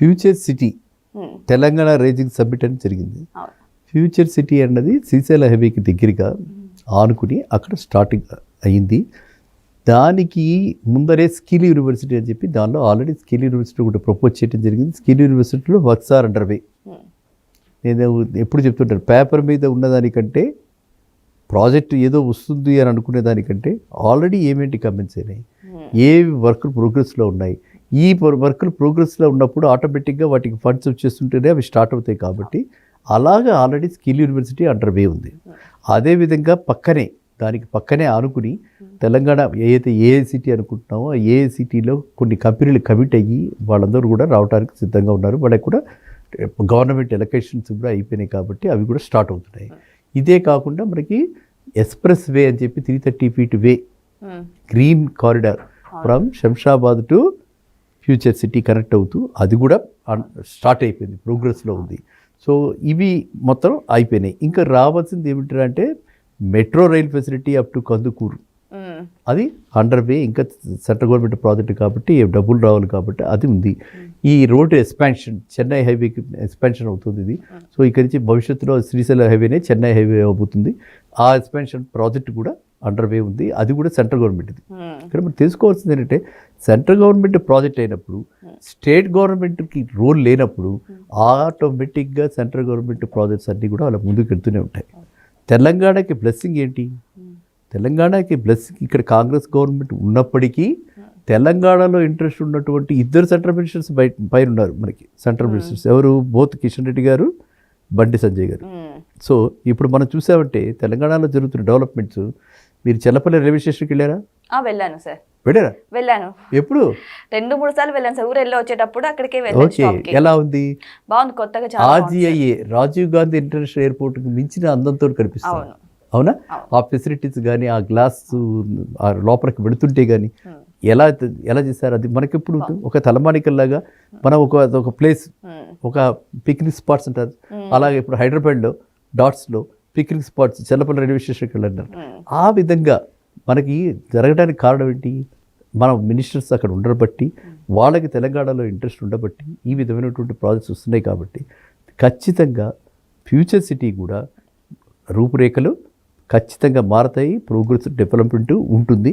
Future city Telangana ranging submit అని జరిగింది. Future city అన్నది శ్రీశైల హైవేకి దగ్గరగా ఆనుకుని అక్కడ స్టార్టింగ్ అయ్యింది. దానికి ముందరే స్కిల్ యూనివర్సిటీ అని చెప్పి దానిలో ఆల్రెడీ స్కిల్ యూనివర్సిటీ కూడా ప్రపోజ్ చేయడం జరిగింది. స్కిల్ యూనివర్సిటీలో వర్క్స్ ఆర్ అండర్ వే. నేను ఎప్పుడు చెప్తుంటాను, పేపర్ మీద ఉన్నదానికంటే ప్రాజెక్ట్ ఏదో వస్తుంది అని అనుకునే దానికంటే ఆల్రెడీ ఏమేంటి కమెంట్స్ అయినాయి, ఏ వర్కులు ప్రోగ్రెస్లో ఉన్నాయి, ఈ వర్కులు ప్రోగ్రెస్లో ఉన్నప్పుడు ఆటోమేటిక్గా వాటికి ఫండ్స్ వచ్చేస్తుంటేనే అవి స్టార్ట్ అవుతాయి. కాబట్టి అలాగా ఆల్రెడీ స్కిల్ యూనివర్సిటీ అండర్ వే ఉంది. అదేవిధంగా దానికి పక్కనే ఆనుకుని తెలంగాణ ఏదైతే ఏఐసిటీ అనుకుంటున్నామో ఆ ఏఐసిటీలో కొన్ని కంపెనీలు కమిట్ అయ్యి వాళ్ళందరూ కూడా రావడానికి సిద్ధంగా ఉన్నారు. వాళ్ళకి కూడా గవర్నమెంట్ ఎలకేషన్స్ కూడా అయిపోయినాయి కాబట్టి అవి కూడా స్టార్ట్ అవుతున్నాయి. ఇదే కాకుండా మనకి ఎక్స్ప్రెస్ వే అని చెప్పి 330 feet way, green corridor from Shamshabad to future city connect అవుతూ అది కూడా స్టార్ట్ అయిపోయింది, ప్రోగ్రెస్లో ఉంది. సో ఇవి మొత్తం అయిపోయినాయి. ఇంకా రావాల్సింది ఏమిటంటే metro rail facility up to Kandukur, అది అండర్ వే. ఇంకా సెంట్రల్ గవర్నమెంట్ ప్రాజెక్ట్ కాబట్టి డబ్బులు రావాలి కాబట్టి అది ఉంది. ఈ రోడ్ ఎక్స్పాన్షన్ చెన్నై హైవేకి ఎక్స్పాన్షన్ అవుతుంది ఇది. సో ఇక్కడి నుంచి భవిష్యత్తులో శ్రీశైలం హైవేనే చెన్నై హైవే అవుతుంది. ఆ ఎక్స్పాన్షన్ ప్రాజెక్ట్ కూడా అండర్ వే ఉంది. అది కూడా సెంట్రల్ గవర్నమెంట్ది. ఇక్కడ మనం తెలుసుకోవాల్సింది ఏంటంటే సెంట్రల్ గవర్నమెంట్ ప్రాజెక్ట్ అయినప్పుడు స్టేట్ గవర్నమెంట్కి రోల్ లేనప్పుడు ఆటోమేటిక్గా సెంట్రల్ గవర్నమెంట్ ప్రాజెక్ట్స్ అన్నీ కూడా అలా ముందుకు వెళ్తూనే ఉంటాయి. తెలంగాణకి బ్లెస్సింగ్ ఏంటి? తెలంగాణకి బ్లెస్సింగ్ ఇక్కడ కాంగ్రెస్ గవర్నమెంట్ ఉన్నప్పటికీ తెలంగాణలో ఇంట్రెస్ట్ ఉన్నటువంటి ఇద్దరు సెంట్రల్ మినిస్టర్స్ పైన ఉన్నారు మనకి. సెంట్రల్ మినిస్టర్స్ ఎవరు? బోత్ కిషన్ రెడ్డి గారు, బండి సంజయ్ గారు. సో ఇప్పుడు మనం చూసామంటే తెలంగాణలో జరుగుతున్న డెవలప్మెంట్స్. మీరు చెల్లపల్లి రైల్వే స్టేషన్కి వెళ్ళారా? వెళ్ళాను సార్. వెళ్ళాను. ఎప్పుడు? 2-3 సార్లు వెళ్ళాను సార్. ఊరు వెళ్ళి వచ్చేటప్పుడు అక్కడికే ఓకే. ఎలా ఉంది? బాగుంది, కొత్తగా. RGIA రాజీవ్ గాంధీ ఇంటర్నేషనల్ ఎయిర్పోర్ట్కి మించిన అందంతో కనిపిస్తుంది. అవునా? ఆ ఫెసిలిటీస్ కానీ ఆ గ్లాస్ లోపలికి వెళుతుంటే కానీ ఎలా చేశారు? అది మనకెప్పుడు ఒక తలమానికల్లాగా మనం ఒక ప్లేస్, ఒక పిక్నిక్ స్పాట్స్ అంటారు. అలాగే ఇప్పుడు హైదరాబాద్లో డాట్స్లో పిక్నిక్ స్పాట్స్ చెల్లపల్లి రైల్వే స్టేషన్కి వెళ్ళన్నారు. ఆ విధంగా మనకి జరగడానికి కారణం ఏంటి? మన మినిస్టర్స్ అక్కడ ఉండబట్టి, వాళ్ళకి తెలంగాణలో ఇంట్రెస్ట్ ఉండబట్టి ఈ విధమైనటువంటి ప్రాజెక్ట్స్ వస్తున్నాయి. కాబట్టి ఖచ్చితంగా ఫ్యూచర్ సిటీ కూడా రూపురేఖలు ఖచ్చితంగా మారతాయి. ప్రోగ్రెస్, డెవలప్మెంట్ ఉంటుంది.